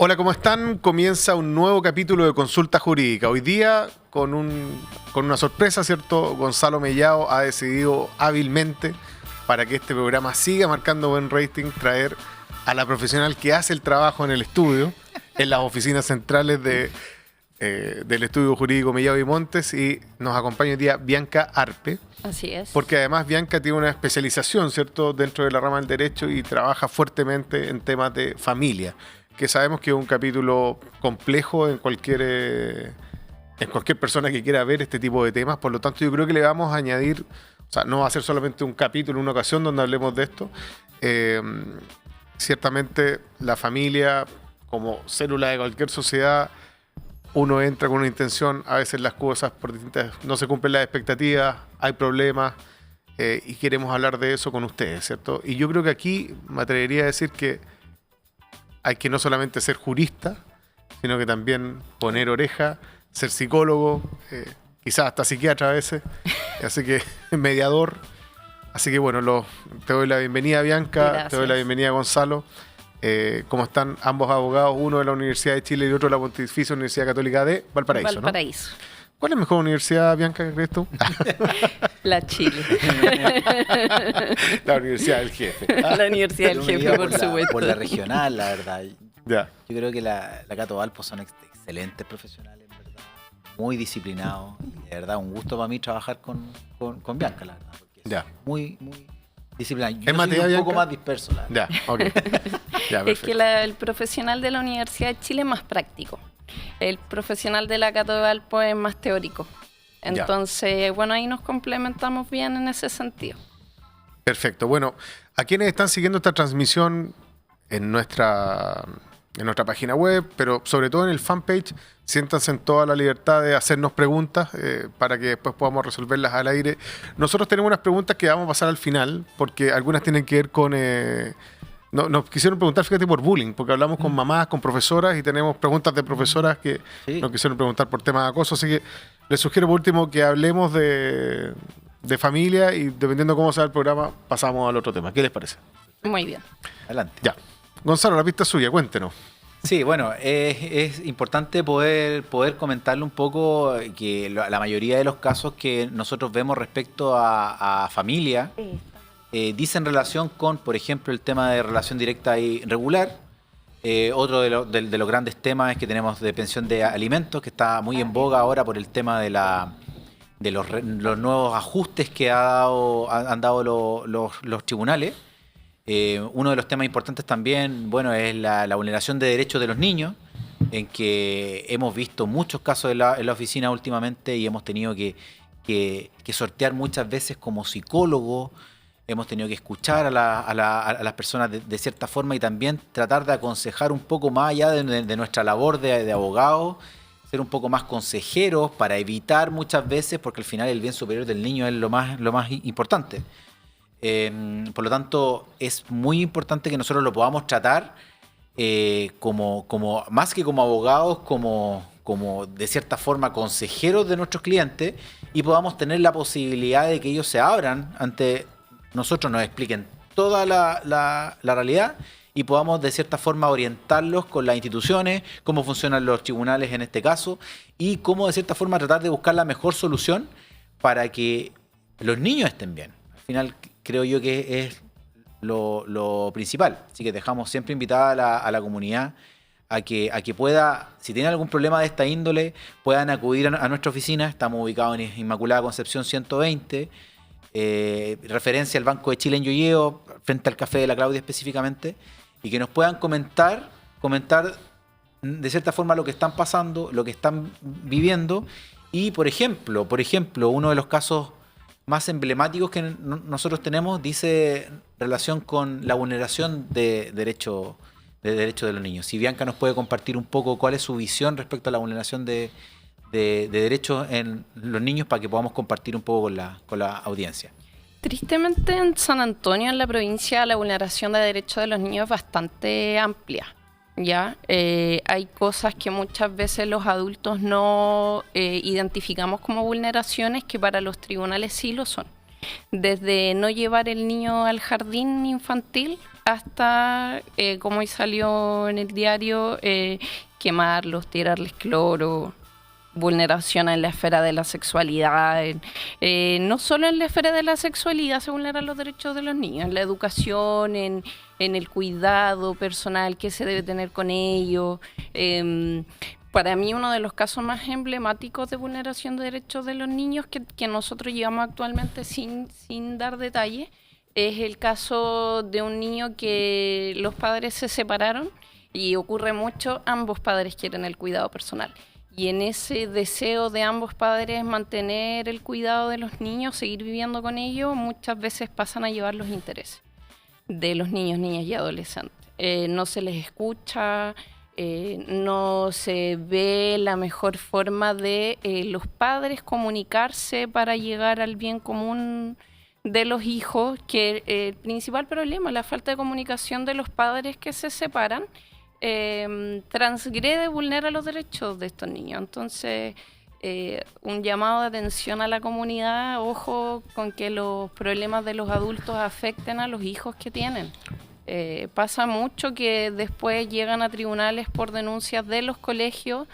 Hola, ¿cómo están? Comienza un nuevo capítulo de Consulta Jurídica. Hoy día, con una sorpresa, ¿cierto? Gonzalo Mellado ha decidido hábilmente, para que este programa siga marcando buen rating, traer a la profesional que hace el trabajo en el estudio, en las oficinas centrales del estudio jurídico Mellado y Montes, y nos acompaña hoy día Bianca Arpe. Así es. Porque además Bianca tiene una especialización, ¿cierto?, dentro de la rama del derecho y trabaja fuertemente en temas de familia, que sabemos que es un capítulo complejo en cualquier persona que quiera ver este tipo de temas. Por lo tanto, yo creo que le vamos a añadir, o sea, no va a ser solamente un capítulo, una ocasión donde hablemos de esto. Ciertamente la familia, como célula de cualquier sociedad, uno entra con una intención, a veces las cosas por distintas, no se cumplen las expectativas, hay problemas, y queremos hablar de eso con ustedes, ¿cierto? Y yo creo que aquí me atrevería a decir que hay que no solamente ser jurista, sino que también poner oreja, ser psicólogo, quizás hasta psiquiatra a veces, así que mediador. Así que bueno, te doy la bienvenida, Bianca. Gracias. Te doy la bienvenida, Gonzalo. ¿Cómo están ambos abogados? Uno de la Universidad de Chile y otro de la Pontificia Universidad Católica de Valparaíso, Valparaíso. ¿no? ¿Cuál es la mejor universidad, Bianca, crees tú? La Chile. La Universidad del Jefe. La Universidad del Yo me Jefe, iba por supuesto. por la regional, la verdad. Ya. Yo creo que la Cato Valpo son excelentes profesionales, en verdad. Muy disciplinados. Y de verdad, un gusto para mí trabajar con Bianca, la verdad. Porque Ya. es muy disciplinado. Yo ¿Es materia, soy un poco Bianca? más disperso, la verdad. Ya, ok. Ya, Es perfecto. que el profesional de la Universidad de Chile es más práctico. El profesional de la Cato de Valpo es más teórico. Entonces, bueno, ahí nos complementamos bien en ese sentido. Perfecto. Bueno, a quienes están siguiendo esta transmisión en nuestra página web, pero sobre todo en el fanpage, siéntanse en toda la libertad de hacernos preguntas para que después podamos resolverlas al aire. Nosotros tenemos unas preguntas que vamos a pasar al final, porque algunas tienen que ver con... nos quisieron preguntar, fíjate, por bullying, porque hablamos con mamás, con profesoras, y tenemos preguntas de profesoras que Sí. nos quisieron preguntar por temas de acoso. Así que les sugiero por último que hablemos de familia, y dependiendo cómo sea el programa, pasamos al otro tema. ¿Qué les parece? Muy bien. Adelante. Ya. Gonzalo, la pista es suya, cuéntenos. Sí, bueno, es importante poder comentarle un poco que la mayoría de los casos que nosotros vemos respecto a familia dicen relación con, por ejemplo, el tema de relación directa y regular. Otro de los grandes temas es que tenemos de pensión de alimentos, que está muy en boga ahora por el tema de los nuevos ajustes que han dado los tribunales. Uno de los temas importantes también, bueno, es la vulneración de derechos de los niños, en que hemos visto muchos casos en la oficina últimamente y hemos tenido que sortear muchas veces como psicólogos. Hemos tenido que escuchar a las personas de cierta forma y también tratar de aconsejar un poco más allá de nuestra labor de abogados, ser un poco más consejeros para evitar muchas veces, porque al final el bien superior del niño es lo más importante. Por lo tanto, es muy importante que nosotros lo podamos tratar como más que como abogados, como de cierta forma consejeros de nuestros clientes, y podamos tener la posibilidad de que ellos se abran ante nosotros, nos expliquen toda la realidad y podamos de cierta forma orientarlos con las instituciones, cómo funcionan los tribunales en este caso, y cómo de cierta forma tratar de buscar la mejor solución para que los niños estén bien. Al final creo yo que es lo principal. Así que dejamos siempre invitada a la comunidad a que pueda, si tienen algún problema de esta índole, puedan acudir a nuestra oficina. Estamos ubicados en Inmaculada Concepción 120, referencia al Banco de Chile en Llolleo, frente al Café de la Claudia específicamente, y que nos puedan comentar de cierta forma lo que están pasando, lo que están viviendo. Y por ejemplo, uno de los casos más emblemáticos que nosotros tenemos dice relación con la vulneración de derechos de los niños. Si Bianca nos puede compartir un poco cuál es su visión respecto a la vulneración de derechos en los niños, para que podamos compartir un poco con la audiencia. Tristemente, en San Antonio, en la provincia, la vulneración de derechos de los niños es bastante amplia. ¿Ya? Hay cosas que muchas veces los adultos no identificamos como vulneraciones, que para los tribunales sí lo son. Desde no llevar el niño al jardín infantil hasta, como hoy salió en el diario, quemarlos, tirarles cloro, vulneración en la esfera de la sexualidad. No solo en la esfera de la sexualidad se vulneran los derechos de los niños, en la educación, en el cuidado personal que se debe tener con ellos. Para mí uno de los casos más emblemáticos de vulneración de derechos de los niños que nosotros llevamos actualmente sin dar detalles es el caso de un niño que los padres se separaron y ocurre mucho, ambos padres quieren el cuidado personal. Y en ese deseo de ambos padres mantener el cuidado de los niños, seguir viviendo con ellos, muchas veces pasan a llevar los intereses de los niños, niñas y adolescentes. No se les escucha, no se ve la mejor forma de los padres comunicarse para llegar al bien común de los hijos, que el principal problema, la falta de comunicación de los padres que se separan, transgrede, vulnera los derechos de estos niños. Entonces, un llamado de atención a la comunidad, ojo con que los problemas de los adultos afecten a los hijos que tienen. Pasa mucho que después llegan a tribunales por denuncias de los colegios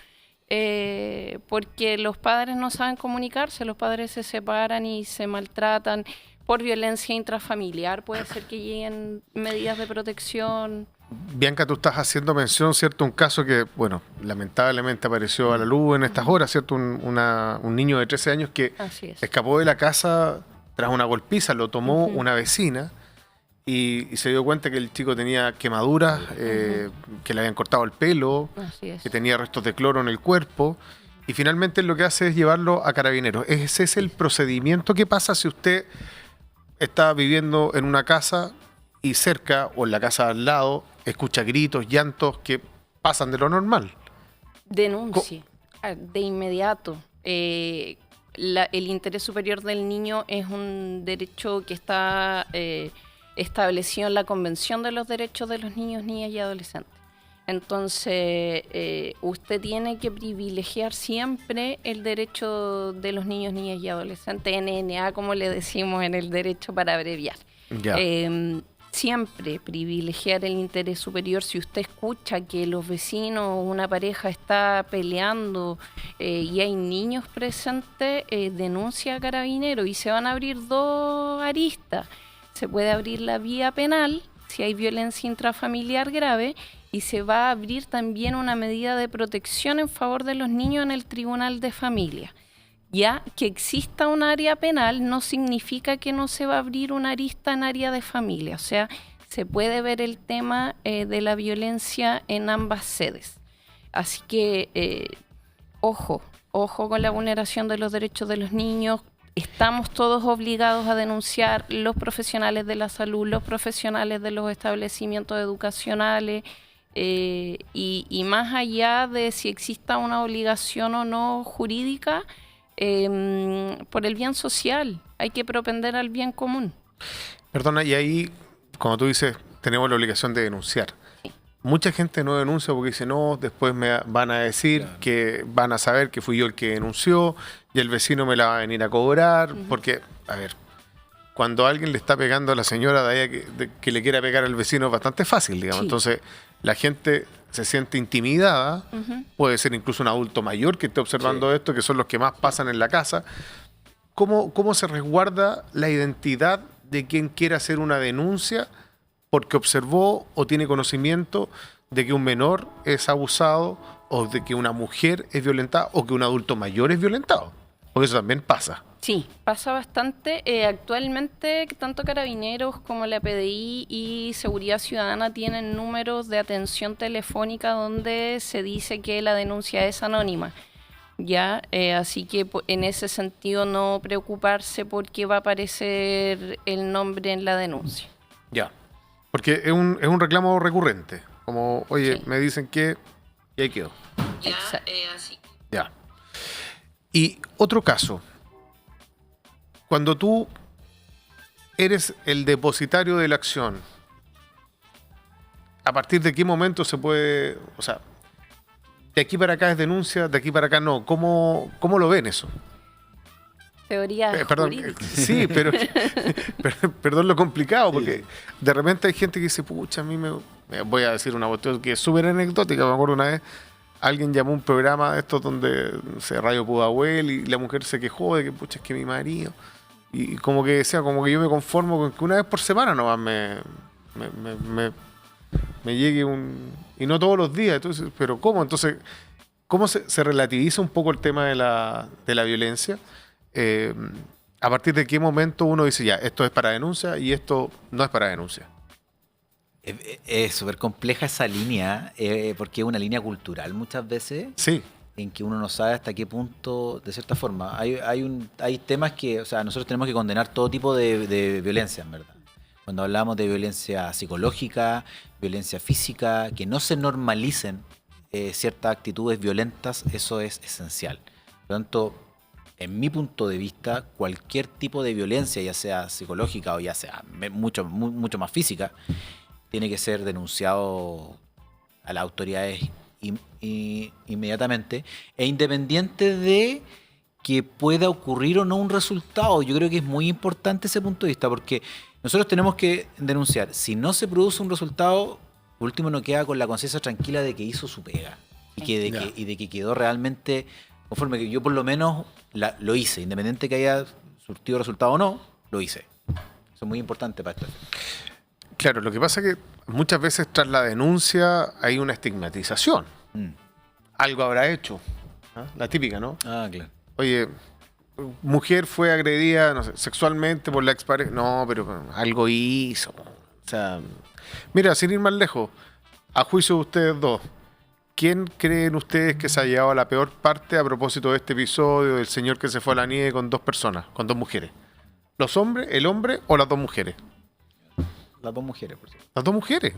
porque los padres no saben comunicarse, los padres se separan y se maltratan por violencia intrafamiliar, puede ser que lleguen medidas de protección. Bianca, tú estás haciendo mención, ¿cierto? Un caso que, bueno, lamentablemente apareció a la luz en estas horas, ¿cierto? Un niño de 13 años que escapó de la casa tras una golpiza, lo tomó una vecina y se dio cuenta que el chico tenía quemaduras, que le habían cortado el pelo, que tenía restos de cloro en el cuerpo y finalmente lo que hace es llevarlo a Carabineros. ¿Ese es el procedimiento? ¿Qué pasa si usted está viviendo en una casa y cerca o en la casa al lado escucha gritos, llantos que pasan de lo normal? Denuncie de inmediato. El interés superior del niño es un derecho que está establecido en la Convención de los Derechos de los Niños, Niñas y Adolescentes. Entonces, usted tiene que privilegiar siempre el derecho de los niños, niñas y adolescentes, NNA, como le decimos en el derecho para abreviar. Siempre privilegiar el interés superior. Si usted escucha que los vecinos o una pareja está peleando y hay niños presentes, denuncia a Carabineros y se van a abrir dos aristas. Se puede abrir la vía penal si hay violencia intrafamiliar grave y se va a abrir también una medida de protección en favor de los niños en el Tribunal de Familia. Ya que exista un área penal no significa que no se va a abrir una arista en área de familia. O sea, se puede ver el tema de la violencia en ambas sedes. Así que, ojo con la vulneración de los derechos de los niños. Estamos todos obligados a denunciar, los profesionales de la salud, los profesionales de los establecimientos educacionales, y más allá de si exista una obligación o no jurídica, por el bien social, hay que propender al bien común. Perdona, y ahí, como tú dices, tenemos la obligación de denunciar. Sí. Mucha gente no denuncia porque dice, no, después me van a decir que van a saber que fui yo el que denunció y el vecino me la va a venir a cobrar, porque, a ver, cuando alguien le está pegando a la señora de ahí que le quiera pegar al vecino es bastante fácil, digamos. Sí. Entonces, la gente se siente intimidada, puede ser incluso un adulto mayor que esté observando esto, que son los que más pasan en la casa. ¿Cómo se resguarda la identidad de quien quiera hacer una denuncia porque observó o tiene conocimiento de que un menor es abusado o de que una mujer es violentada o que un adulto mayor es violentado? Porque eso también pasa. Sí, pasa bastante. Actualmente, tanto Carabineros como la PDI y Seguridad Ciudadana tienen números de atención telefónica donde se dice que la denuncia es anónima. Ya, así que en ese sentido no preocuparse porque va a aparecer el nombre en la denuncia. Ya, porque es un reclamo recurrente. Como, oye, me dicen que... Y ahí quedó. Ya, así. Ya. Y otro caso. Cuando tú eres el depositario de la acción, ¿a partir de qué momento se puede, o sea, de aquí para acá es denuncia, de aquí para acá no? ¿Cómo lo ven eso? Teoría Perdón, jurídica. sí, perdón lo complicado, porque de repente hay gente que dice, pucha, a mí voy a decir una cuestión que es súper anecdótica. Me acuerdo una vez, alguien llamó a un programa de estos donde se Radio Pudahuel y la mujer se quejó de que, pucha, es que mi marido... Y como que decía, como que yo me conformo con que una vez por semana nomás me llegue un... Y no todos los días. Entonces, ¿pero cómo? Entonces, ¿cómo se relativiza un poco el tema de la violencia? ¿A partir de qué momento uno dice, ya, esto es para denuncia y esto no es para denuncia? Es súper compleja esa línea, porque es una línea cultural muchas veces. Sí. En que uno no sabe hasta qué punto, de cierta forma. Hay temas que, o sea, nosotros tenemos que condenar todo tipo de violencia, en verdad. Cuando hablamos de violencia psicológica, violencia física, que no se normalicen ciertas actitudes violentas, eso es esencial. Por lo tanto, en mi punto de vista, cualquier tipo de violencia, ya sea psicológica o ya sea mucho más física, tiene que ser denunciado a las autoridades inmediatamente, e independiente de que pueda ocurrir o no un resultado. Yo creo que es muy importante ese punto de vista, porque nosotros tenemos que denunciar. Si no se produce un resultado, por último nos queda con la conciencia tranquila de que hizo su pega y de que quedó realmente conforme, que yo por lo menos lo hice, independiente que haya surtido resultado o no, lo hice. Eso es muy importante para esto. Claro, lo que pasa es que muchas veces tras la denuncia hay una estigmatización. Algo habrá hecho. ¿Ah? La típica, ¿no? Ah, claro. Oye, mujer fue agredida, no sé, sexualmente por la expareja. No, pero algo hizo. O sea, mira, sin ir más lejos, a juicio de ustedes dos, ¿quién creen ustedes que se ha llevado la peor parte a propósito de este episodio del señor que se fue a la nieve con dos personas, con dos mujeres? ¿Los hombres, el hombre o las dos mujeres? Las dos mujeres, por cierto. Las dos mujeres.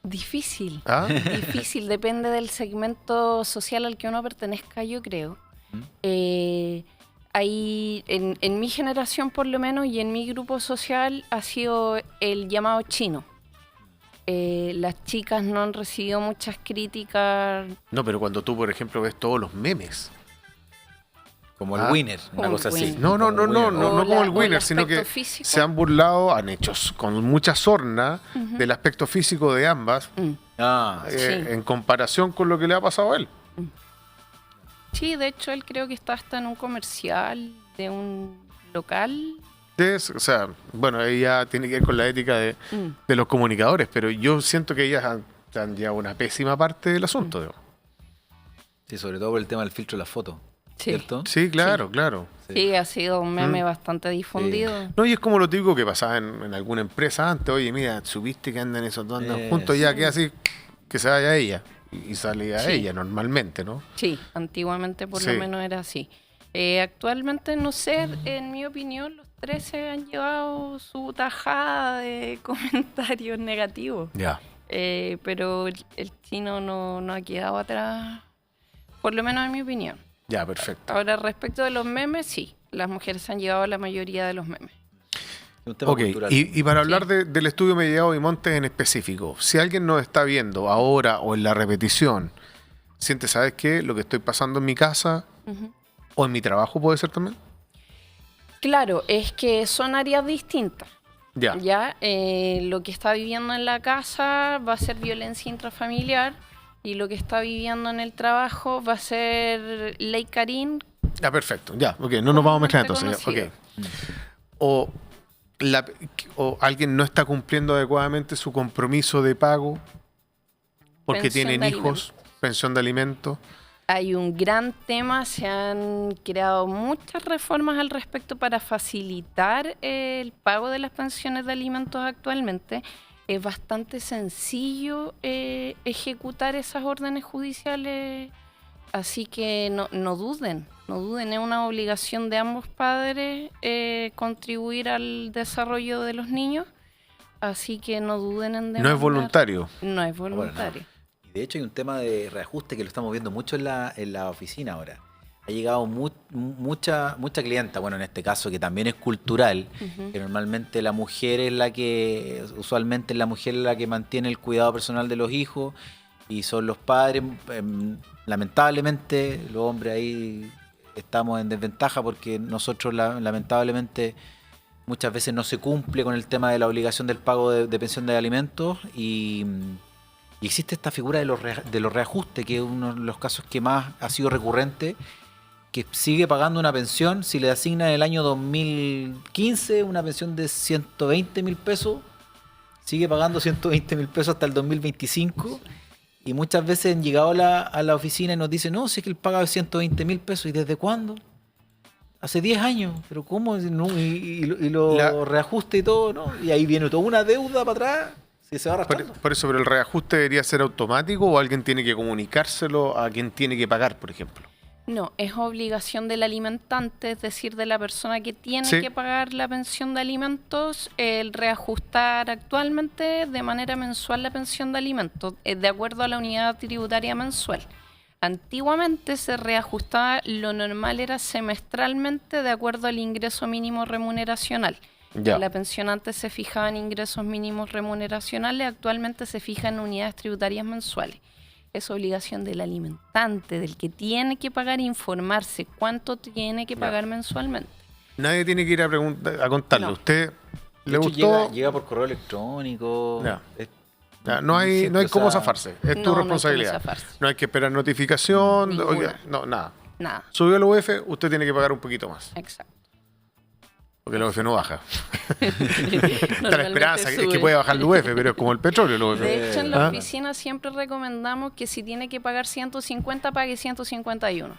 Difícil. ¿Ah? Difícil, depende del segmento social al que uno pertenezca, yo creo. Hay, en mi generación por lo menos y en mi grupo social ha sido el llamado chino. Las chicas no han recibido muchas críticas. No, pero cuando tú, por ejemplo, ves todos los memes. Como el winner, una Como cosa el así. winner. No como el o winner, el sino que aspecto físico. se han burlado, han hecho con mucha sorna del aspecto físico de ambas Sí. en comparación con lo que le ha pasado a él. Sí, de hecho él creo que está hasta en un comercial de un local. O sea, bueno, ella tiene que ver con la ética de los comunicadores, pero yo siento que ellas han llevado una pésima parte del asunto. Digamos. Sí, sobre todo por el tema del filtro de la foto. Sí. ¿Cierto? Sí, claro, claro. Sí, ha sido un meme bastante difundido. No, y es como lo típico que pasaba en alguna empresa antes. Oye, mira, supiste que andan esos dos andan juntos, ya queda así, que se vaya ella. Y sale a ella normalmente, ¿no? Sí, antiguamente por Sí. lo menos era así. Actualmente, no sé, en mi opinión, los 13 han llevado su tajada de comentarios negativos. Ya. Pero el chino no ha quedado atrás, por lo menos en mi opinión. Ya, perfecto. Ahora, respecto de los memes, sí, las mujeres han llevado la mayoría de los memes. Es un tema Ok, cultural. y para hablar del estudio Mellado y Montes en específico, si alguien nos está viendo ahora o en la repetición, siente, ¿sabes qué? Lo que estoy pasando en mi casa o en mi trabajo puede ser también. Claro, es que son áreas distintas. Ya. Lo que está viviendo en la casa va a ser violencia intrafamiliar y lo que está viviendo en el trabajo va a ser ley Karin. Ah, perfecto. Ya, ok, no nos vamos a mezclar entonces. Ya, ok. O alguien no está cumpliendo adecuadamente su compromiso de pago porque Pensión tienen de hijos, pensión de alimentos. Hay un gran tema, se han creado muchas reformas al respecto para facilitar el pago de las pensiones de alimentos actualmente. Es bastante sencillo ejecutar esas órdenes judiciales, así que no duden, es una obligación de ambos padres contribuir al desarrollo de los niños, así que no duden en demandar. No es voluntario. No es voluntario. Y de hecho hay un tema de reajuste que lo estamos viendo mucho en la oficina ahora. Ha llegado mucha clienta, bueno, en este caso que también es cultural, que normalmente la mujer es la que, usualmente la mujer es la que mantiene el cuidado personal de los hijos y son los padres, lamentablemente los hombres ahí estamos en desventaja porque nosotros lamentablemente muchas veces no se cumple con el tema de la obligación del pago de pensión de alimentos y existe esta figura de los reajustes, que es uno de los casos que más ha sido recurrente, que sigue pagando una pensión, si le asignan en el año 2015 una pensión de 120.000 pesos, sigue pagando 120.000 pesos hasta el 2025, y muchas veces han llegado a la oficina y nos dicen, no, si es que él paga 120.000 pesos, ¿y desde cuándo? Hace 10 años, pero ¿cómo? No, y lo reajuste y todo, ¿no? Y ahí viene toda una deuda para atrás. Sí, se va arrastrando. Por eso, pero el reajuste debería ser automático o alguien tiene que comunicárselo a quien tiene que pagar, por ejemplo. No, es obligación del alimentante, es decir, de la persona que tiene que pagar la pensión de alimentos, el reajustar actualmente de manera mensual la pensión de alimentos, de acuerdo a la unidad tributaria mensual. Antiguamente se reajustaba, lo normal era semestralmente de acuerdo al ingreso mínimo remuneracional. Ya. La pensión antes se fijaba en ingresos mínimos remuneracionales, actualmente se fija en unidades tributarias mensuales. Es obligación del alimentante, del que tiene que pagar, informarse cuánto tiene que pagar mensualmente. Nadie tiene que ir a contarle. No. ¿Usted De le hecho, gustó? llega por correo electrónico. Ya. Es- Ya, no hay siempre, cómo o sea, zafarse. Es tu no hay cómo responsabilidad. zafarse. No hay que esperar notificación. Ninguna. Oiga, no, nada. Nada, Subió el UF, usted tiene que pagar un poquito más. exacto. Porque el UF no baja. Está la Normalmente esperanza, es que sube. puede bajar el UF, pero es como el petróleo el UF. De hecho, en la ¿Ah? oficina siempre recomendamos que si tiene que pagar 150, pague 151.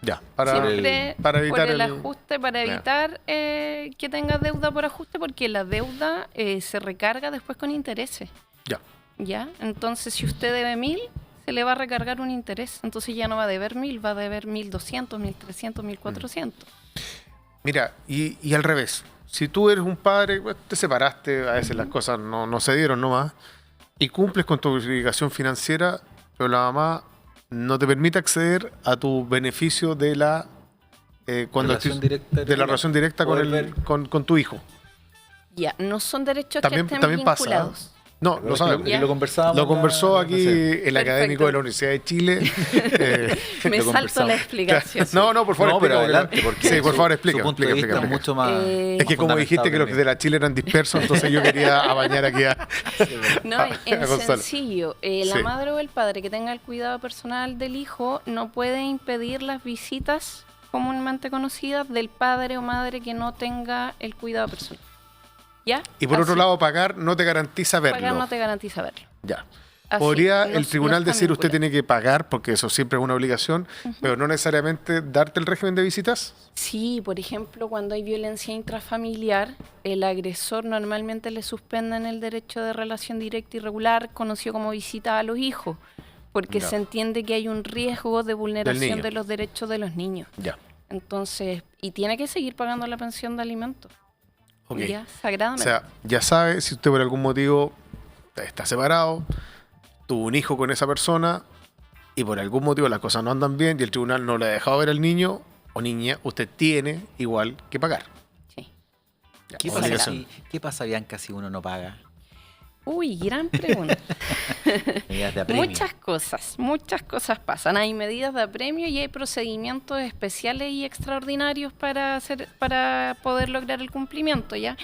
Ya, Siempre para evitar por el ajuste, para Ya. evitar que tenga deuda por ajuste, porque la deuda se recarga después con intereses. Ya. ¿Ya? Entonces, si usted debe 1.000, se le va a recargar un interés. Entonces ya no va a deber 1.000, va a deber 1.200, 1.300, 1.400. Mira, y al revés. Si tú eres un padre, pues, te separaste, a veces las cosas no se dieron nomás, y cumples con tu obligación financiera, pero la mamá no te permite acceder a tu beneficio de la Relación directa de la relación directa con, Poder ver. con tu hijo. Ya, no son derechos También, que estén también pasa. vinculados. No, lo sabemos. Ya. Lo conversábamos. Lo conversó la- aquí no sé. el Perfecto. académico de la Universidad de Chile. Me Lo salto la conversamos. explicación. No, por favor, No, pero explica, adelante, porque sí, por favor, su explica. punto de explica, vista explica. es mucho más. Es que como dijiste que los de la Chile eran dispersos, entonces yo quería apañar aquí a... No, a en Gonzalo. sencillo, la Sí. madre o el padre que tenga el cuidado personal del hijo no puede impedir las visitas comúnmente conocidas del padre o madre que no tenga el cuidado personal. ¿Ya? Y por otro Así, lado, pagar no te garantiza verlo. pagar no te garantiza verlo. Ya. Así, Podría no- el tribunal no está decir usted vinculado. tiene que pagar, porque eso siempre es una obligación, pero no necesariamente darte el régimen de visitas. Sí, por ejemplo, cuando hay violencia intrafamiliar, el agresor normalmente le suspenden el derecho de relación directa y regular, conocido como visita a los hijos, porque Ya. se entiende que hay un riesgo de vulneración niño. de los derechos de los niños. Ya. Entonces, y tiene que seguir pagando la pensión de alimentos. Ok. Ya, O sagradamente. sea, ya sabe, si usted por algún motivo está separado, tuvo un hijo con esa persona y por algún motivo las cosas no andan bien y el tribunal no le ha dejado ver al niño o niña, usted tiene igual que pagar. Sí. Ya, ¿Qué pasa, obligación. ¿Qué pasa, Bianca, si uno no paga? Uy, gran pregunta. Medidas de apremio. Muchas cosas pasan. Hay medidas de apremio y hay procedimientos especiales y extraordinarios para poder lograr el cumplimiento, ¿ya?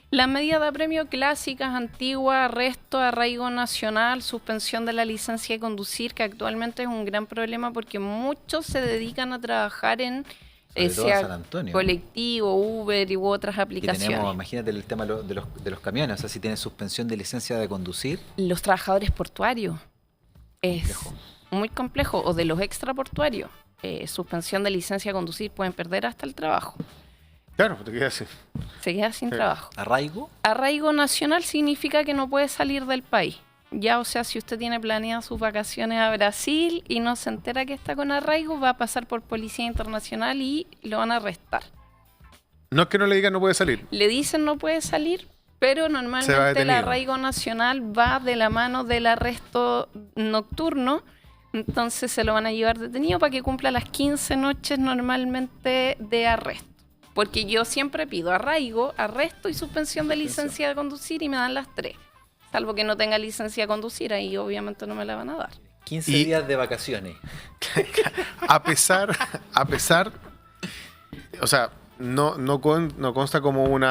Las medidas de apremio clásicas, antiguas, arresto, arraigo nacional, suspensión de la licencia de conducir, que actualmente es un gran problema porque muchos se dedican a trabajar en Sobre todo en San Antonio. colectivo, Uber u otras Y aplicaciones. tenemos, imagínate el tema de los camiones, o sea, si tienes suspensión de licencia de conducir, Los trabajadores portuarios es Complejo. muy complejo, o de los extraportuarios. Suspensión de licencia de conducir, pueden perder hasta el trabajo. Claro, te quedas así. Se queda sin Sí. trabajo. arraigo, Arraigo nacional significa que no puede salir del país. Ya, o sea, si usted tiene planeadas sus vacaciones a Brasil y no se entera que está con arraigo, va a pasar por Policía Internacional y lo van a arrestar. No es que no le digan no puede salir. Le dicen no puede salir, pero Se va normalmente el detenido. arraigo nacional va de la mano del arresto nocturno, entonces se lo van a llevar detenido para que cumpla las 15 noches normalmente de arresto. Porque yo siempre pido arraigo, arresto y suspensión de licencia de conducir y me dan las tres. Salvo que no tenga licencia de conducir, ahí obviamente no me la van a dar. 15 Y- días de vacaciones. a pesar, o sea, no consta como un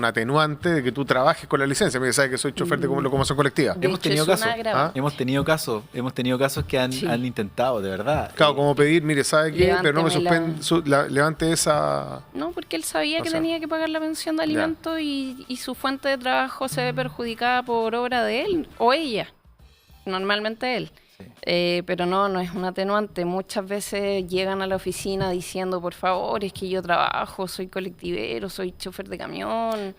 atenuante de que tú trabajes con la licencia, porque sabes que soy chofer de locomoción colectiva. De Hemos hecho, tenido es un casos. agravante. Hemos tenido casos que Sí. han intentado, de verdad. Claro, como pedir, mire, ¿sabe qué? Pero no me Levánteme levante esa... No, porque él sabía O que sea, tenía que pagar la pensión de alimentos y su fuente de trabajo se ve perjudicada por obra de él o ella. Normalmente él. Sí. Pero no es un atenuante. Muchas veces llegan a la oficina diciendo, por favor, es que yo trabajo, soy colectivero, soy chofer de camión.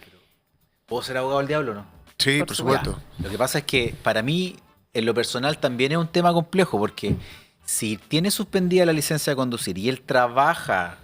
¿Puedo ser abogado del diablo o no? Sí, Por por supuesto. Ya. Lo que pasa es que para mí, en lo personal, también es un tema complejo, porque si tiene suspendida la licencia de conducir y él trabaja,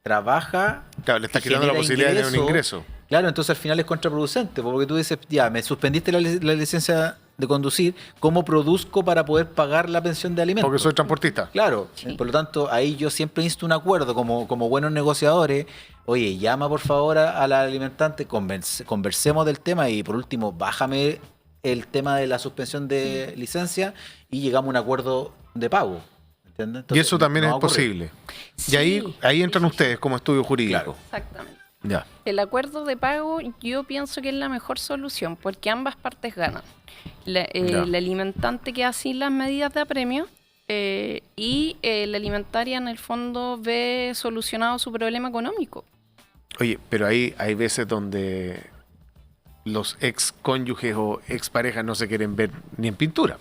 Claro, le está y quitando la genera posibilidad de un ingreso. Claro, entonces al final es contraproducente, porque tú dices, ya, me suspendiste la licencia de conducir, ¿cómo produzco para poder pagar la pensión de alimentos? Porque soy transportista. Claro, Sí. por lo tanto, ahí yo siempre insto un acuerdo como buenos negociadores. Oye, llama por favor a la alimentante, conversemos del tema y por último, bájame el tema de la suspensión de licencia y llegamos a un acuerdo de pago. ¿Entiendes? Y Entonces, eso también no es va a ocurrir. posible. Sí, Y ahí entran sí, ustedes como estudio jurídico. Claro. Exactamente. Ya. El acuerdo de pago yo pienso que es la mejor solución porque ambas partes ganan. Ya. El alimentante queda sin las medidas de apremio y la alimentaria en el fondo ve solucionado su problema económico. Oye, pero ahí hay veces donde los ex cónyuges o ex parejas no se quieren ver ni en pintura.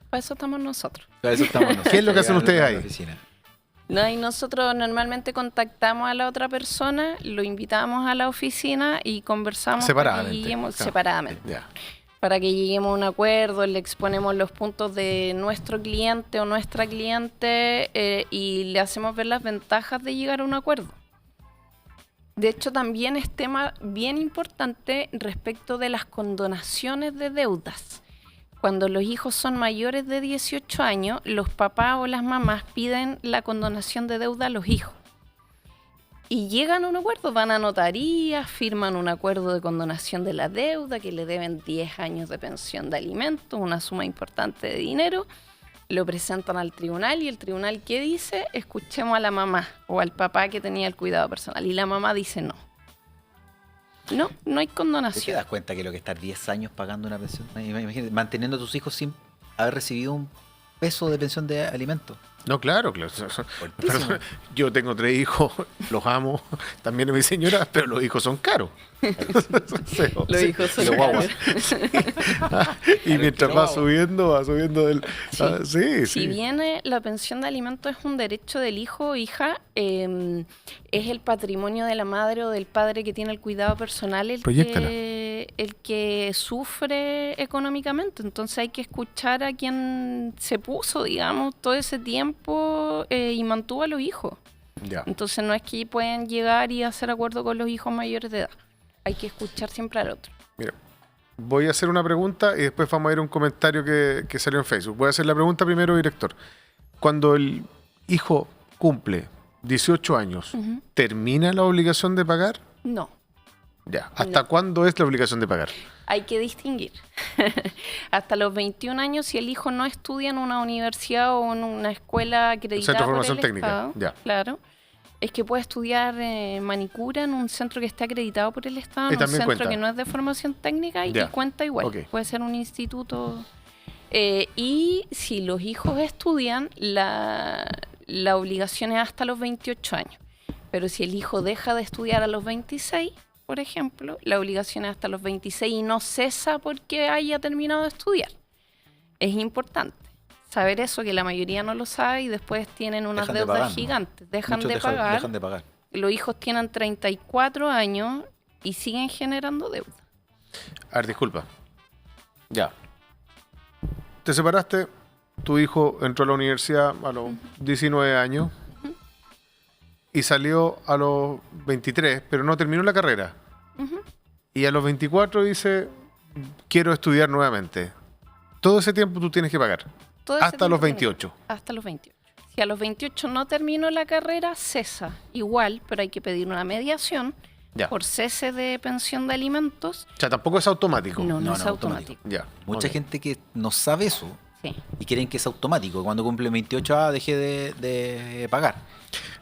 Para eso estamos nosotros. Para eso estamos nosotros, ¿Qué es lo que hacen llegando ustedes a la ahí? oficina. No, y nosotros normalmente contactamos a la otra persona, lo invitamos a la oficina y conversamos para que Separadamente. lleguemos Claro. separadamente. Ya. Para que lleguemos a un acuerdo, le exponemos los puntos de nuestro cliente o nuestra cliente y le hacemos ver las ventajas de llegar a un acuerdo. De hecho, también es tema bien importante respecto de las condonaciones de deudas. Cuando los hijos son mayores de 18 años, los papás o las mamás piden la condonación de deuda a los hijos. Y llegan a un acuerdo, van a notarías, firman un acuerdo de condonación de la deuda, que le deben 10 años de pensión de alimentos, una suma importante de dinero, lo presentan al tribunal y el tribunal, ¿qué dice? Escuchemos a la mamá o al papá que tenía el cuidado personal. Y la mamá dice no. No hay ¿Te condonación. das cuenta que lo que estar 10 años pagando una pensión? Imagínate, manteniendo a tus hijos sin haber recibido un peso de pensión de alimentos. No, claro. Perdón, yo tengo 3 hijos, los amo, también es mi señora, pero los hijos son caros. Los hijos son los guaguas. caros. Y mientras va subiendo del... Sí. Ah, sí, Si sí. bien la pensión de alimentos es un derecho del hijo o hija, es el patrimonio de la madre o del padre que tiene el cuidado personal el que sufre económicamente. Entonces hay que escuchar a quien se puso, digamos, todo ese tiempo y mantuvo a los hijos. Ya. Entonces no es que pueden llegar y hacer acuerdo con los hijos mayores de edad. Hay que escuchar siempre al otro. Mira, voy a hacer una pregunta y después vamos a ir a un comentario que salió en Facebook. Voy a hacer la pregunta primero, director. Cuando el hijo cumple 18 años, Ujú. ¿termina la obligación de pagar? No. Ya. ¿Hasta No. cuándo es la obligación de pagar? Hay que distinguir. Hasta los 21 años, si el hijo no estudia en una universidad o en una escuela acreditada Centro de por Formación el Técnica, Estado, ya. claro, es que puede estudiar manicura en un centro que esté acreditado por el Estado, Y en un también centro cuenta. que no es de formación técnica y Ya. que cuenta igual. Ok. Puede ser un instituto. Y si los hijos estudian, la obligación es hasta los 28 años. Pero si el hijo deja de estudiar a los 26, por ejemplo, la obligación es hasta los 26 y no cesa porque haya terminado de estudiar. Es importante saber eso, que la mayoría no lo sabe y después tienen unas Dejan de deudas pagar, ¿no? gigantes. Dejan Muchos de pagar. dejan de pagar. Los hijos tienen 34 años y siguen generando deuda. A ver, disculpa. Ya. Te separaste, tu hijo entró a la universidad a los 19 años y salió a los 23, pero no terminó la carrera. Ujú. Y a los 24 dice, quiero estudiar nuevamente. Todo ese tiempo tú tienes que pagar. Todo ese Hasta los tiempo tiene 28. Hasta los 28. Si a los 28 no terminó la carrera, cesa. Igual, pero hay que pedir una mediación Ya. por cese de pensión de alimentos. O sea, tampoco es automático. No No, es no, automático. Ya. Mucha ok. gente que no sabe eso, Sí. Y quieren que es automático. Cuando cumple 28 deje de pagar.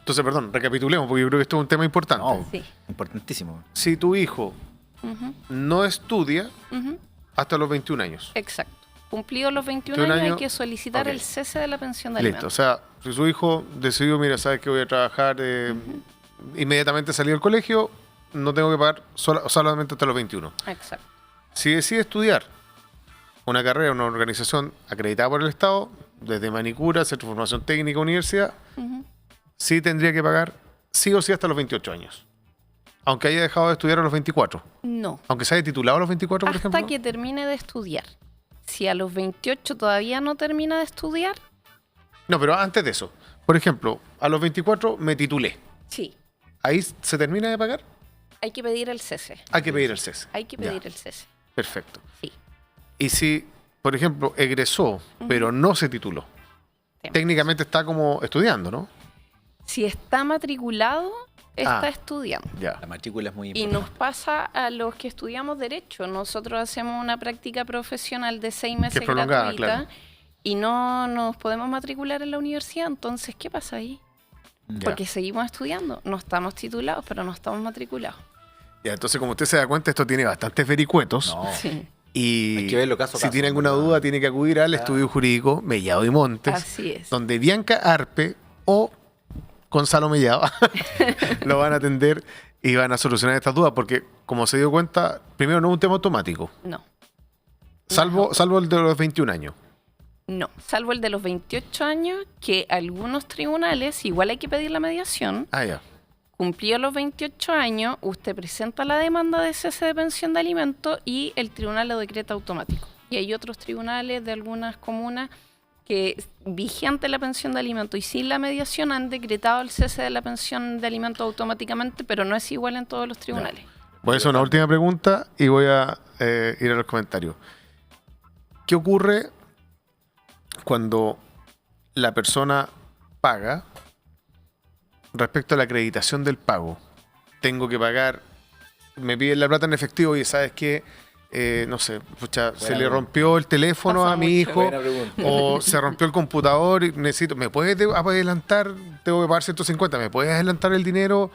Entonces, perdón, recapitulemos, porque yo creo que esto es un tema importante. No, Sí. importantísimo. Si tu hijo Ujú, no estudia ujú. hasta los 21 años. Exacto. Cumplidos los 21 21 años, hay años, que solicitar ok. el cese de la pensión de Listo. O alimentos. sea, si su hijo decidió, mira, sabes que voy a trabajar, inmediatamente salí del colegio, no tengo que pagar solamente hasta los 21. Exacto. Si decide estudiar una carrera, una organización acreditada por el Estado, desde manicura, centro de formación técnica, universidad, Ujú. sí tendría que pagar sí o sí hasta los 28 años. Aunque haya dejado de estudiar a los 24. No. Aunque se haya titulado a los 24, por Hasta ejemplo. que termine de estudiar. Si a los 28 todavía no termina de estudiar, No, pero antes de eso. Por ejemplo, a los 24 me titulé. sí, ¿Ahí se termina de pagar? hay que pedir el cese. Hay que pedir el cese. Hay que Ya, pedir el cese. perfecto. Sí. Y si, por ejemplo, egresó, pero no se tituló, Tema. técnicamente está como estudiando, ¿no? Si está matriculado, está Ah. estudiando. Ya. La matrícula es muy Y importante. nos pasa a los que estudiamos Derecho. Nosotros hacemos una práctica profesional de 6 meses Que es prolongada, gratuita claro. y no nos podemos matricular en la universidad. Entonces, ¿qué pasa ahí? Ya. Porque seguimos estudiando. No estamos titulados, pero no estamos matriculados. Ya, entonces, como usted se da cuenta, esto tiene bastantes vericuetos. No. Sí, Y Hay que verlo caso a si caso, tiene alguna ¿verdad? duda, tiene que acudir al Claro. estudio jurídico Mellado y Montes, así es. donde Bianca Arpe o Gonzalo Mellado lo van a atender y van a solucionar estas dudas, porque como se dio cuenta, primero no es un tema automático, No, salvo el de los 21 años. no. Salvo el de los 28 años, que algunos tribunales, igual hay que pedir la mediación. Ah, ya. Cumplió los 28 años, usted presenta la demanda de cese de pensión de alimentos y el tribunal lo decreta automático. Y hay otros tribunales de algunas comunas que, vigente la pensión de alimentos y sin la mediación, han decretado el cese de la pensión de alimentos automáticamente, pero no es igual en todos los tribunales. Voy a hacer una última pregunta y voy a ir a los comentarios. ¿Qué ocurre cuando la persona paga respecto a la acreditación del pago? Tengo que pagar, me piden la plata en efectivo y sabes que, no sé, pucha, se le pregunta. rompió el teléfono Pasa a mi mucho. hijo Buena pregunta. o se rompió el computador y necesito, ¿me puedes adelantar? Tengo que pagar 150, ¿me puedes adelantar el dinero?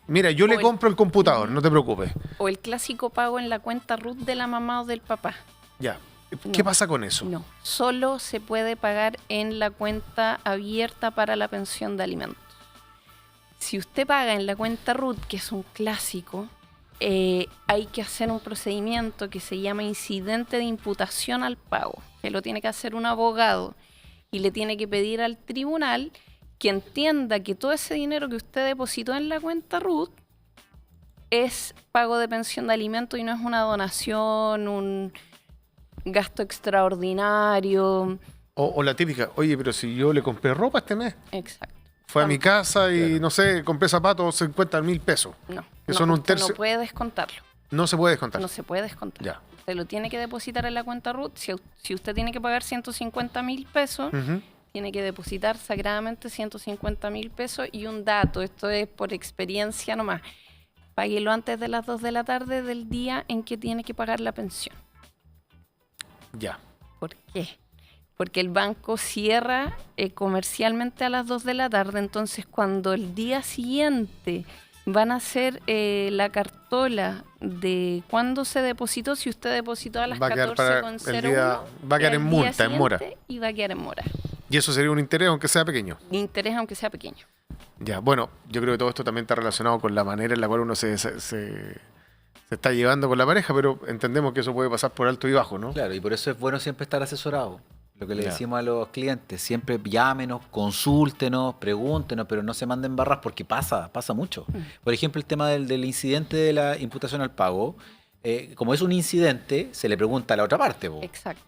Mira, yo le O el- compro el computador, no te preocupes. O el clásico pago en la cuenta RUT de la mamá o del papá. Ya. ¿Qué No. pasa con eso? No, solo se puede pagar en la cuenta abierta para la pensión de alimentos. Si usted paga en la cuenta RUT, que es un clásico, hay que hacer un procedimiento que se llama incidente de imputación al pago, que lo tiene que hacer un abogado y le tiene que pedir al tribunal que entienda que todo ese dinero que usted depositó en la cuenta RUT es pago de pensión de alimentos y no es una donación, un gasto extraordinario. O la típica, oye, pero si yo le compré ropa este mes, Exacto. fue a mi casa y Claro. no sé, compré zapatos 50.000 pesos. No, Que no, son un usted tercio- no puede descontarlo. No se puede descontar. No se puede descontar. Ya. Usted lo tiene que depositar en la cuenta RUT. Si usted tiene que pagar 150.000 pesos, Ujú. tiene que depositar sagradamente 150.000 pesos. Y un dato, esto es por experiencia nomás, páguelo antes de las 2 de la tarde del día en que tiene que pagar la pensión. Ya. ¿Por qué? Porque el banco cierra comercialmente a las 2 de la tarde, entonces cuando el día siguiente van a hacer la cartola de cuándo se depositó, si usted depositó a las Va a quedar para el 14:01, día- va a quedar en el día multa, en mora. siguiente, y va a quedar en mora. Y eso sería un interés, aunque sea pequeño. Interés aunque sea pequeño. Ya, bueno, yo creo que todo esto también está relacionado con la manera en la cual uno se está llevando con la pareja, pero entendemos que eso puede pasar por alto y bajo, ¿no? Claro, y por eso es bueno siempre estar asesorado. Lo que le Ya. decimos a los clientes, siempre llámenos, consúltenos, pregúntenos, pero no se manden barras porque pasa mucho. Por ejemplo, el tema del incidente de la imputación al pago, como es un incidente, se le pregunta a la otra parte, po. Exacto.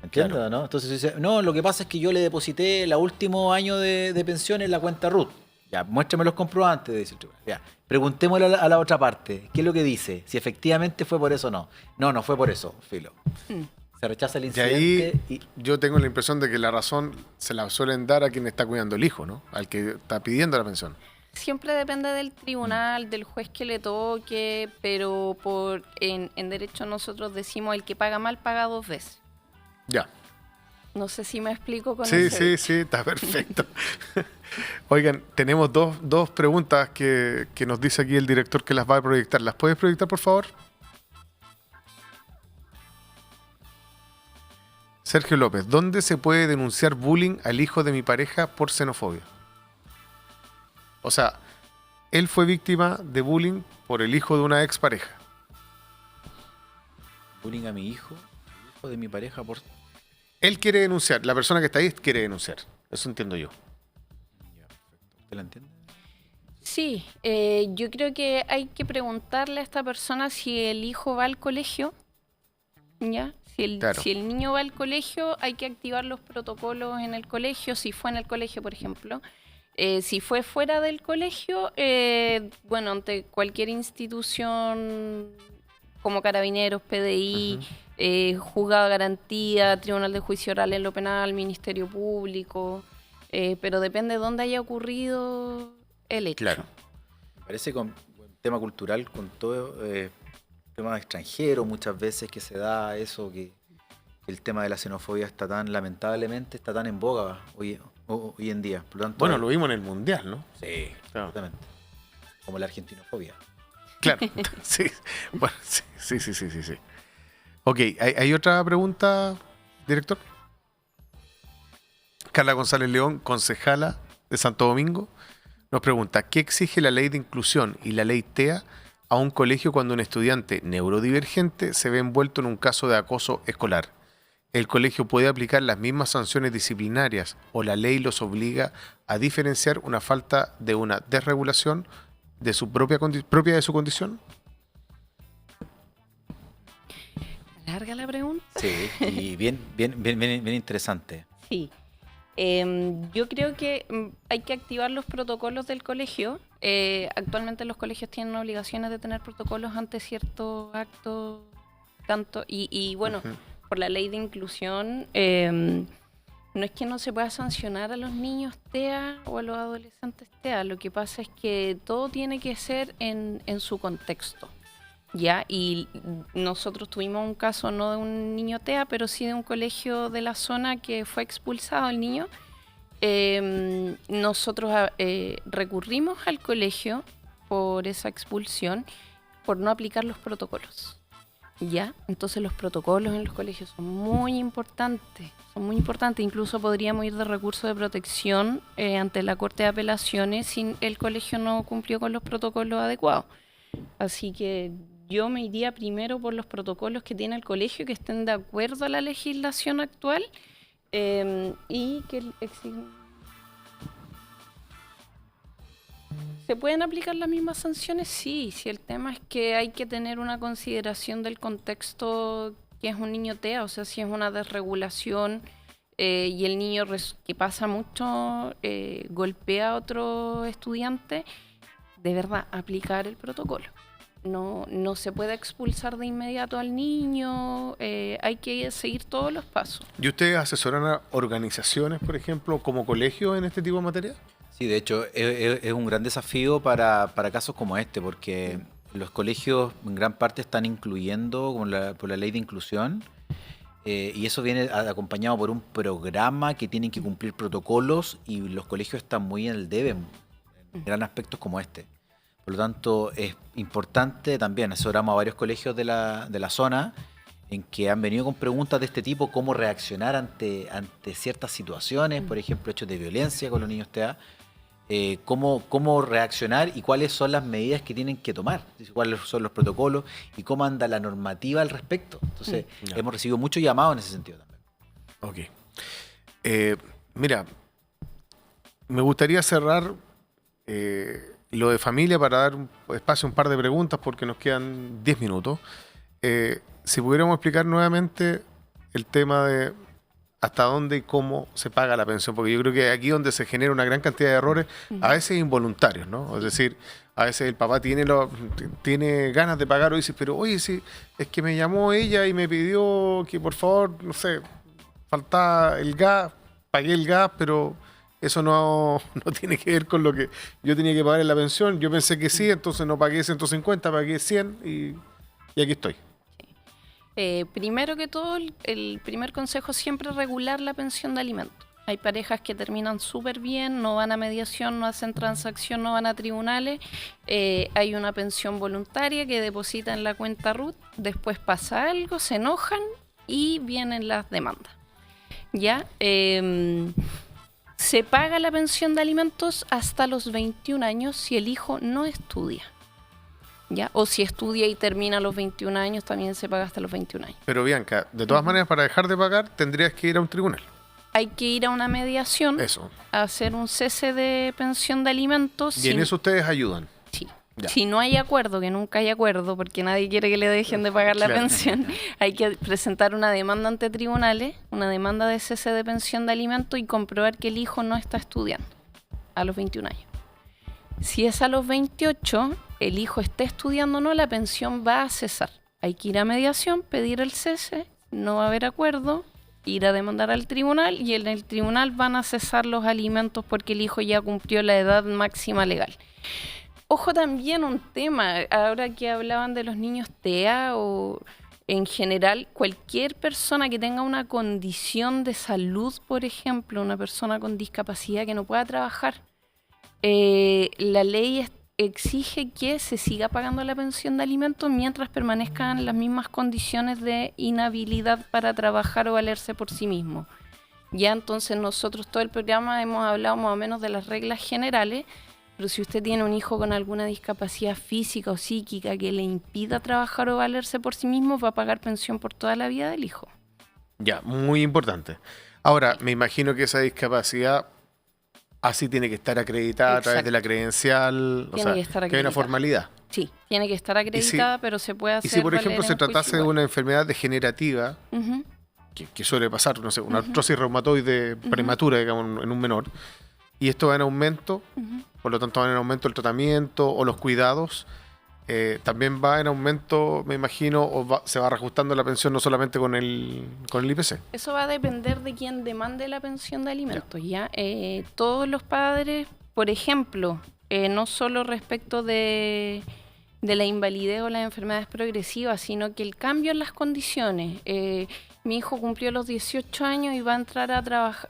¿Entiendes? Claro. ¿No? Entonces dice, no, lo que pasa es que yo le deposité el último año de pensión en la cuenta RUT. Ya, muéstrame los comprobantes, dice el tribunal. Ya, preguntémosle a la otra parte, ¿qué es lo que dice? Si efectivamente fue por eso o no. No, no fue por eso, filo. Mm. Se rechaza el Y incidente ahí y yo tengo la impresión de que la razón se la suelen dar a quien está cuidando el hijo, ¿no? Al que está pidiendo la pensión. Siempre depende del tribunal, del juez que le toque, pero en derecho nosotros decimos el que paga mal paga 2 veces. Ya. No sé si me explico con Sí, ese. sí, está perfecto. Oigan, tenemos dos preguntas que nos dice aquí el director que las va a proyectar. ¿Las puedes proyectar, por favor? Sergio López, ¿dónde se puede denunciar bullying al hijo de mi pareja por xenofobia? O sea, él fue víctima de bullying por el hijo de una expareja. Bullying a mi hijo, el hijo de mi pareja por... Él quiere denunciar, la persona que está ahí quiere denunciar. Eso entiendo yo. Ya, perfecto. ¿Usted la entiende? Sí, yo creo que hay que preguntarle a esta persona si el hijo va al colegio, ¿ya? Claro. Si el niño va al colegio, hay que activar los protocolos en el colegio, si fue en el colegio, por ejemplo. Si fue fuera del colegio, bueno, ante cualquier institución como Carabineros, PDI, Juzgado de Garantía, Tribunal de Juicio Oral en lo Penal, Ministerio Público, pero depende de dónde haya ocurrido el hecho. Claro. Me parece con un tema cultural, con todo tema extranjero muchas veces que se da eso, que el tema de la xenofobia está tan, lamentablemente, está tan en boga hoy en día. Por lo tanto, Bueno, lo vimos en el Mundial, ¿no? sí, Claro. exactamente. Como la argentinofobia. Claro, sí. Bueno, sí. Ok, ¿hay otra pregunta, director? Carla González León, concejala de Santo Domingo, nos pregunta, ¿qué exige la ley de inclusión y la ley TEA a un colegio cuando un estudiante neurodivergente se ve envuelto en un caso de acoso escolar? ¿El colegio puede aplicar las mismas sanciones disciplinarias o la ley los obliga a diferenciar una falta de una desregulación de su propia de su condición? ¿Larga la pregunta? Sí, y bien interesante. Sí. Yo creo que hay que activar los protocolos del colegio. Actualmente los colegios tienen obligaciones de tener protocolos ante ciertos actos, tanto y bueno, por la ley de inclusión, no es que no se pueda sancionar a los niños TEA o a los adolescentes TEA. Lo que pasa es que todo tiene que ser en su contexto. Ya, y nosotros tuvimos un caso no de un niño TEA, pero sí de un colegio de la zona que fue expulsado el niño. Nosotros recurrimos al colegio por esa expulsión, por no aplicar los protocolos. ¿Ya? Entonces los protocolos en los colegios son muy importantes, incluso podríamos ir de recurso de protección ante la Corte de Apelaciones si el colegio no cumplió con los protocolos adecuados. Así que yo me iría primero por los protocolos que tiene el colegio, que estén de acuerdo a la legislación actual y que ¿se pueden aplicar las mismas sanciones? Sí, si el tema es que hay que tener una consideración del contexto que es un niño TEA, o sea, si es una desregulación y el niño que pasa mucho golpea a otro estudiante, de verdad, aplicar el protocolo. No se puede expulsar de inmediato al niño, hay que seguir todos los pasos. ¿Y ustedes asesoran a organizaciones, por ejemplo, como colegio en este tipo de materia? Sí, de hecho, es un gran desafío para casos como este, porque los colegios en gran parte están incluyendo por la ley de inclusión, y eso viene acompañado por un programa que tienen que cumplir protocolos, y los colegios están muy en el debe en gran aspectos como este. Por lo tanto, es importante también, asesoramos a varios colegios de la zona en que han venido con preguntas de este tipo, cómo reaccionar ante ciertas situaciones, por ejemplo, hechos de violencia con los niños TEA, cómo reaccionar y cuáles son las medidas que tienen que tomar, cuáles son los protocolos y cómo anda la normativa al respecto. Entonces, hemos recibido muchos llamados en ese sentido también. Ok. Mira, me gustaría cerrar lo de familia para dar espacio a un par de preguntas porque nos quedan 10 minutos. Si pudiéramos explicar nuevamente el tema de hasta dónde y cómo se paga la pensión, porque yo creo que aquí donde se genera una gran cantidad de errores, a veces involuntarios, ¿no? Es decir, a veces el papá tiene ganas de pagar o dice, pero oye, sí, es que me llamó ella y me pidió que por favor, no sé, faltaba el gas, pagué el gas, pero eso no tiene que ver con lo que yo tenía que pagar en la pensión. Yo pensé que sí, entonces no pagué 150, pagué 100 y aquí estoy. Primero que todo, el primer consejo siempre es regular la pensión de alimentos. Hay parejas que terminan súper bien, no van a mediación, no hacen transacción, no van a tribunales. Hay una pensión voluntaria que deposita en la cuenta RUT, después pasa algo, se enojan y vienen las demandas. ¿Ya? Se paga la pensión de alimentos hasta los 21 años si el hijo no estudia. ¿Ya? O si estudia y termina a los 21 años, también se paga hasta los 21 años. Pero Bianca, de todas maneras, para dejar de pagar, tendrías que ir a un tribunal. Hay que ir a una mediación, Eso. a hacer un cese de pensión de alimentos. Y en eso ustedes ayudan. Sí. Ya. Si no hay acuerdo, que nunca hay acuerdo, porque nadie quiere que le dejen de pagar la Claro. pensión, hay que presentar una demanda ante tribunales, una demanda de cese de pensión de alimentos y comprobar que el hijo no está estudiando a los 21 años. Si es a los 28, el hijo esté estudiando o no, la pensión va a cesar. Hay que ir a mediación, pedir el cese, no va a haber acuerdo, ir a demandar al tribunal y en el tribunal van a cesar los alimentos porque el hijo ya cumplió la edad máxima legal. Ojo también un tema, ahora que hablaban de los niños TEA o en general, cualquier persona que tenga una condición de salud, por ejemplo, una persona con discapacidad que no pueda trabajar, la ley exige que se siga pagando la pensión de alimentos mientras permanezcan las mismas condiciones de inhabilidad para trabajar o valerse por sí mismo. Ya entonces nosotros todo el programa hemos hablado más o menos de las reglas generales, pero si usted tiene un hijo con alguna discapacidad física o psíquica que le impida trabajar o valerse por sí mismo, va a pagar pensión por toda la vida del hijo. Ya, muy importante. Ahora, me imagino que esa discapacidad así tiene que estar acreditada a través Exacto. de la credencial, o Tiene sea, que estar que hay una acreditada. formalidad. Sí, tiene que estar acreditada, pero se puede hacer. Y si, por valer ejemplo, en se un juicio tratase de igual. una enfermedad degenerativa, Ujú. que suele pasar, no sé, una artrosis reumatoide prematura, digamos, en un menor, y esto va en aumento, por lo tanto va en aumento el tratamiento o los cuidados, también va en aumento, me imagino, se va reajustando la pensión no solamente con el IPC. Eso va a depender de quién demande la pensión de alimentos. ¿Ya? Todos los padres, por ejemplo, no solo respecto de la invalidez o las enfermedades progresivas, sino que el cambio en las condiciones. Mi hijo cumplió los 18 años y va a entrar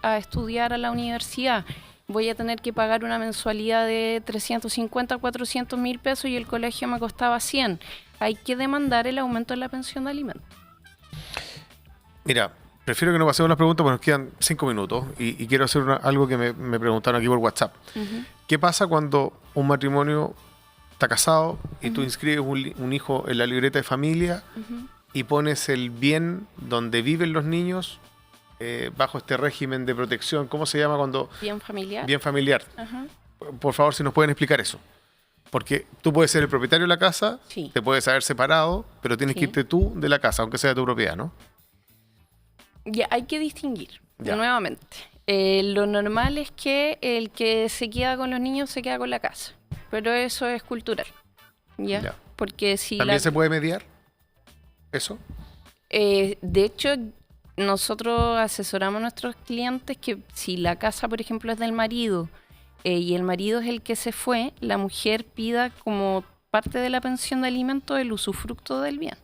a estudiar a la universidad. Voy a tener que pagar una mensualidad de 350 a 400 mil pesos y el colegio me costaba 100. Hay que demandar el aumento de la pensión de alimentos. Mira, prefiero que no pasemos las preguntas porque nos quedan 5 minutos y quiero hacer algo que me preguntaron aquí por WhatsApp. ¿Qué pasa cuando un matrimonio está casado y tú inscribes un hijo en la libreta de familia y pones el bien donde viven los niños bajo este régimen de protección? ¿Cómo se llama cuando? Bien familiar. Bien familiar. Ajá. Por favor, si nos pueden explicar eso. Porque tú puedes ser el propietario de la casa, Sí. te puedes haber separado, pero tienes que Sí. irte tú de la casa, aunque sea de tu propiedad, ¿no? Ya, hay que distinguir Ya. nuevamente. Lo normal es que el que se queda con los niños se queda con la casa, pero eso es cultural, ¿ya? Ya. Porque si ¿También se puede mediar eso? de hecho, nosotros asesoramos a nuestros clientes que si la casa, por ejemplo, es del marido y el marido es el que se fue, la mujer pida como parte de la pensión de alimentos el usufructo del bien.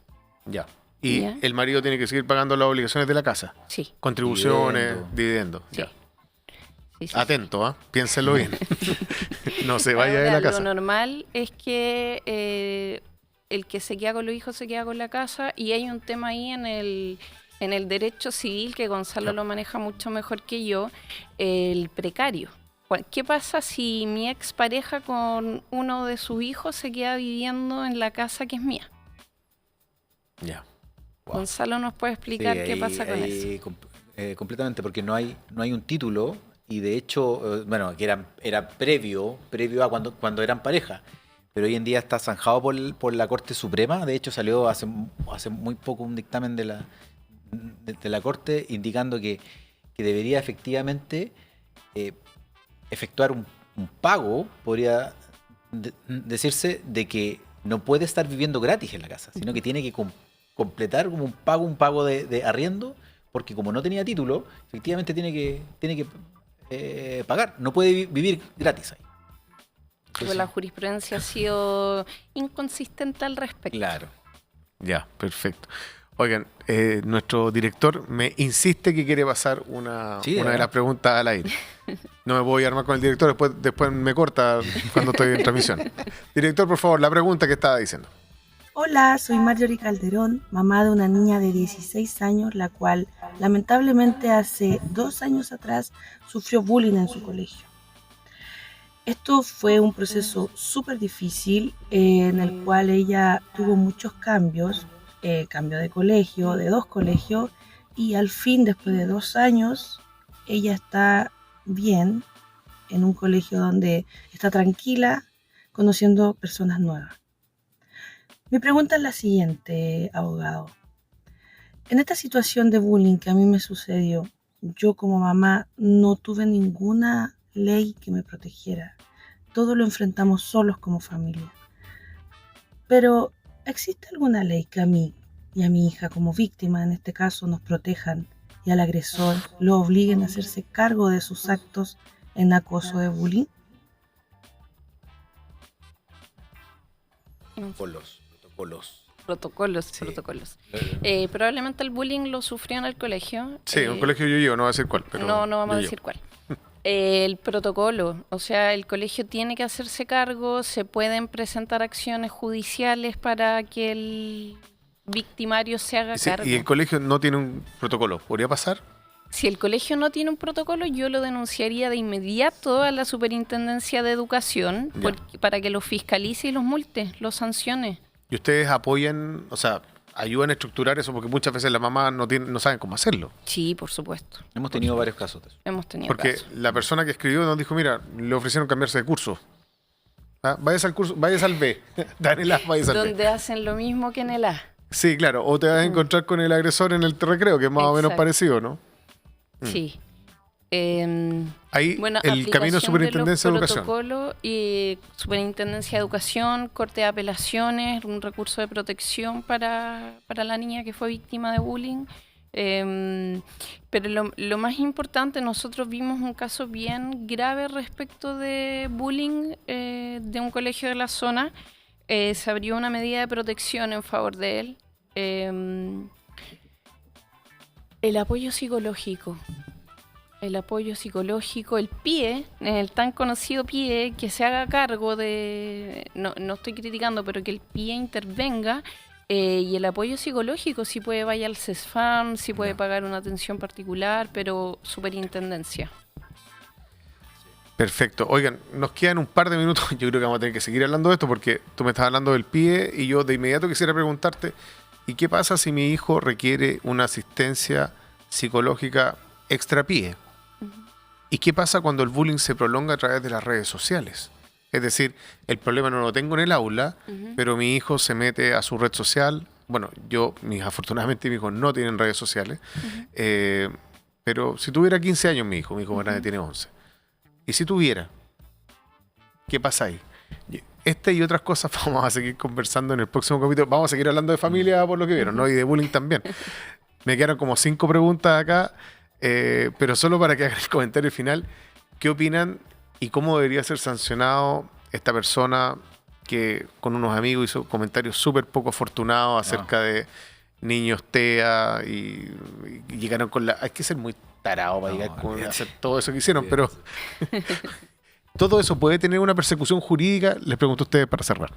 Ya. Y Ya. el marido tiene que seguir pagando las obligaciones de la casa. Sí, Contribuciones, dividendos. sí. Ya. Sí, sí. Atento, ¿ah? Piénselo bien. No se vaya de Ahora, la casa. Lo normal es que el que se queda con los hijos se queda con la casa y hay un tema ahí en el derecho civil que Gonzalo Claro. lo maneja mucho mejor que yo, el precario. ¿Qué pasa si mi expareja con uno de sus hijos se queda viviendo en la casa que es mía? Ya. Wow. Gonzalo nos puede explicar Sí, qué pasa con eso. Completamente, porque no hay un título y de hecho, bueno, que era previo a cuando eran pareja, pero hoy en día está zanjado por la Corte Suprema. De hecho, salió hace muy poco un dictamen de la Corte indicando que debería efectivamente efectuar un pago, podría decirse, de que no puede estar viviendo gratis en la casa, sino que tiene que completar como un pago de arriendo, porque como no tenía título, efectivamente tiene que pagar, no puede vivir gratis ahí. Pero la jurisprudencia ha sido inconsistente al respecto. Claro. Ya, perfecto. Oigan, nuestro director me insiste que quiere pasar una de las preguntas al aire. No me voy a armar con el director, después me corta cuando estoy en transmisión. Director, por favor, la pregunta que estaba diciendo. Hola, soy Marjorie Calderón, mamá de una niña de 16 años, la cual lamentablemente hace 2 años atrás sufrió bullying en su colegio. Esto fue un proceso súper difícil en el cual ella tuvo muchos cambios, cambio de colegio, de 2 colegios, y al fin, después de 2 años, ella está bien en un colegio donde está tranquila, conociendo personas nuevas. Mi pregunta es la siguiente, abogado. En esta situación de bullying que a mí me sucedió, yo como mamá no tuve ninguna ley que me protegiera. Todo lo enfrentamos solos como familia. Pero, ¿existe alguna ley que a mí y a mi hija como víctima, en este caso, nos protejan y al agresor lo obliguen a hacerse cargo de sus actos en acoso de bullying? Protocolos. Protocolos. Probablemente el bullying lo sufrió en el colegio. Sí, un colegio yo no voy a decir cuál. Pero no vamos a decir cuál. El protocolo, o sea, el colegio tiene que hacerse cargo, se pueden presentar acciones judiciales para que el victimario se haga cargo. ¿Y el colegio no tiene un protocolo? ¿Podría pasar? Si el colegio no tiene un protocolo, yo lo denunciaría de inmediato a la Superintendencia de Educación para que lo fiscalice y los multe, los sancione. ¿Y ustedes apoyan, o sea, ayudan a estructurar eso? Porque muchas veces las mamás no saben cómo hacerlo. Sí, por supuesto. Hemos tenido varios casos de eso. Porque la persona que escribió nos dijo, mira, le ofrecieron cambiarse de curso. Vayas al curso, vayas al B. Dan el A, vayas al B. Donde hacen lo mismo que en el A. Sí, claro. O te vas a encontrar con el agresor en el recreo, que es más o menos parecido, ¿no? Sí. Ahí bueno, el camino de Superintendencia de Educación. Protocolo y Superintendencia de Educación, corte de apelaciones, un recurso de protección para la niña que fue víctima de bullying. Pero lo más importante, nosotros vimos un caso bien grave respecto de bullying de un colegio de la zona. Se abrió una medida de protección en favor de él. El apoyo psicológico. El PIE, el tan conocido PIE, que se haga cargo de, no estoy criticando, pero que el PIE intervenga, y el apoyo psicológico, si puede vaya al CESFAM, si puede pagar una atención particular, pero superintendencia. Perfecto. Oigan, nos quedan un par de minutos, yo creo que vamos a tener que seguir hablando de esto, porque tú me estás hablando del PIE, y yo de inmediato quisiera preguntarte, ¿y qué pasa si mi hijo requiere una asistencia psicológica extra PIE? ¿Y qué pasa cuando el bullying se prolonga a través de las redes sociales? Es decir, el problema no lo tengo en el aula, pero mi hijo se mete a su red social. Bueno, afortunadamente mis hijos no tienen redes sociales, pero si tuviera 15 años mi hijo más grande tiene 11. Y si tuviera, ¿qué pasa ahí? Esta y otras cosas vamos a seguir conversando en el próximo capítulo. Vamos a seguir hablando de familia por lo que vieron, ¿no? Y de bullying también. Me quedaron como 5 preguntas acá. Pero solo para que hagan el comentario final, ¿qué opinan y cómo debería ser sancionado esta persona que con unos amigos hizo comentarios súper poco afortunados acerca de niños TEA y llegaron con hay que ser muy tarado para llegar con hacer todo eso que hicieron, pero todo eso puede tener una persecución jurídica. Les pregunto a ustedes para cerrar.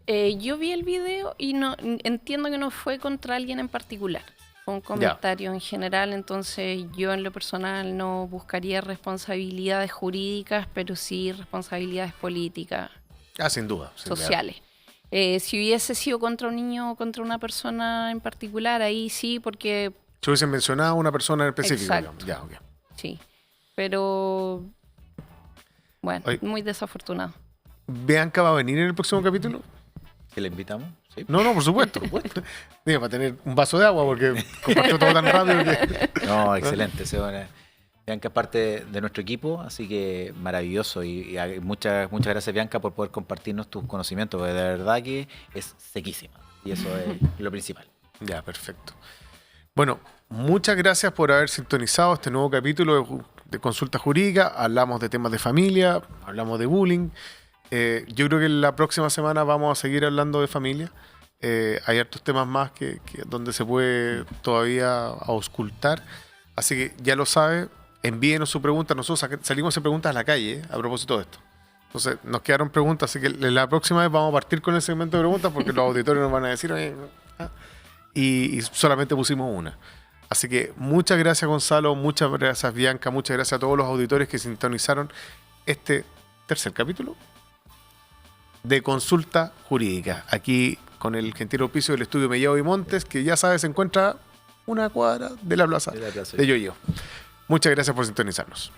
Yo vi el video y no entiendo que no fue contra alguien en particular. Un comentario en general, entonces yo en lo personal no buscaría responsabilidades jurídicas, pero sí responsabilidades políticas. Sin duda. Sociales. Si hubiese sido contra un niño o contra una persona en particular, ahí sí, porque... Si hubiesen mencionado a una persona en específico. Exacto. Ya, okay. Sí, pero... Bueno, muy desafortunado. ¿Bianca va a venir en el próximo capítulo? ¿Que le invitamos? ¿Sí? No, por supuesto. Digo, para tener un vaso de agua, porque compartió todo tan rápido que... No, excelente. Bianca es parte de nuestro equipo, así que maravilloso. Y muchas gracias, Bianca, por poder compartirnos tus conocimientos, porque de verdad que es sequísima. Y eso es lo principal. Ya, perfecto. Bueno, muchas gracias por haber sintonizado este nuevo capítulo de Consulta Jurídica. Hablamos de temas de familia, hablamos de bullying. Yo creo que la próxima semana vamos a seguir hablando de familia. Hay hartos temas más donde se puede todavía auscultar. Así que ya lo sabe, envíenos su pregunta. Nosotros salimos a preguntas a la calle a propósito de esto. Entonces nos quedaron preguntas, así que la próxima vez vamos a partir con el segmento de preguntas porque los auditores nos van a decir, "Oye, y solamente pusimos una". Así que muchas gracias, Gonzalo, muchas gracias, Bianca, muchas gracias a todos los auditores que sintonizaron este tercer capítulo de Consulta Jurídica, aquí con el gentil auspicio del estudio Mellado y Montes, que ya sabes, se encuentra una cuadra de la plaza de Yoyo. Muchas gracias por sintonizarnos.